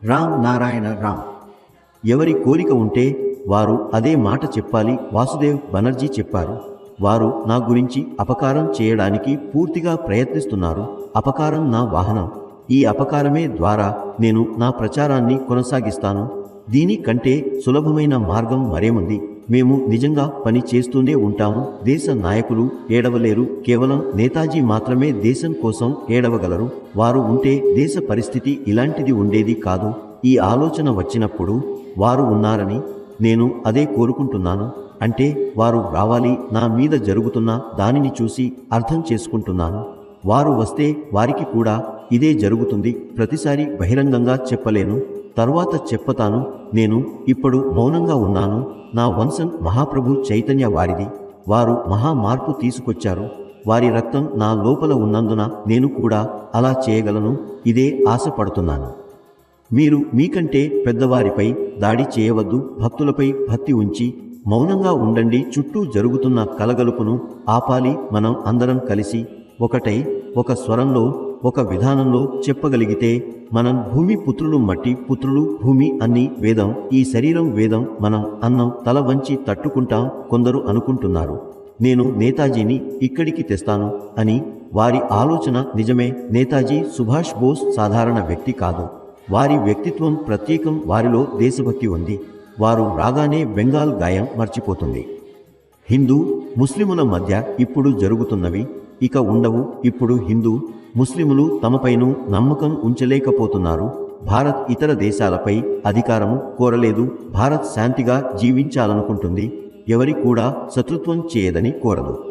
రామ్ నారాయణ రామ్. ఎవరి కోరిక ఉంటే వారు అదే మాట చెప్పాలి. వాసుదేవ్ బనర్జీ చెప్పారు. వారు నా గురించి అపకారం చేయడానికి పూర్తిగా ప్రయత్నిస్తున్నారు. అపకారం నా వాహనం. ఈ అపకారమే ద్వారా నేను నా ప్రచారాన్ని కొనసాగిస్తాను. దీని కంటే సులభమైన మార్గం మరేముంది? మేము నిజంగా పని చేస్తూనే ఉంటాము. దేశ నాయకులు ఏడవలేరు. కేవలం నేతాజీ మాత్రమే దేశం కోసం ఏడవగలరు. వారు ఉంటే దేశ పరిస్థితి ఇలాంటిది ఉండేది కాదు. ఈ ఆలోచన వచ్చినప్పుడు వారు ఉన్నారని నేను అదే కోరుకుంటున్నాను. అంటే వారు రావాలి. నా మీద జరుగుతున్న దానిని చూసి అర్థం చేసుకుంటున్నాను. వారు వస్తే వారికి కూడా ఇదే జరుగుతుంది. ప్రతిసారి బహిరంగంగా చెప్పలేను, తరువాత చెప్పతాను. నేను ఇప్పుడు మౌనంగా ఉన్నాను. నా వంశం మహాప్రభు చైతన్య వారిది. వారు మహా మార్పు తీసుకొచ్చారు. వారి రక్తం నా లోపల ఉన్నందున నేను కూడా అలా చేయగలను. ఇదే ఆశపడుతున్నాను. మీరు మీకంటే పెద్దవారిపై దాడి చేయవద్దు. భక్తులపై భక్తి ఉంచి మౌనంగా ఉండండి. చుట్టూ జరుగుతున్న కలగలుపును ఆపాలి. మనం అందరం కలిసి ఒకటై ఒక స్వరంలో ఒక విధానంలో చెప్పగలిగితే మనం భూమి పుత్రులు, మట్టి పుత్రులు, భూమి అన్ని వేదం. ఈ శరీరం వేదం. మనం అన్నం తల వంచి తట్టుకుంటాం. కొందరు అనుకుంటున్నారు నేను నేతాజీని ఇక్కడికి తెస్తాను అని. వారి ఆలోచన నిజమే. నేతాజీ సుభాష్ బోస్ సాధారణ వ్యక్తి కాదు. వారి వ్యక్తిత్వం ప్రత్యేకం. వారిలో దేశభక్తి ఉంది. వారు రాగానే బెంగాల్ గాయం మర్చిపోతుంది. హిందూ ముస్లిముల మధ్య ఇప్పుడు జరుగుతున్నవి ఇక ఉండవు. ఇప్పుడు హిందూ ముస్లిములు తమపైను నమ్మకం ఉంచలేకపోతున్నారు. భారత్ ఇతర దేశాలపై అధికారము కోరలేదు. భారత్ శాంతిగా జీవించాలనుకుంటుంది. ఎవరి కూడా శత్రుత్వం చేయదని కోరదు.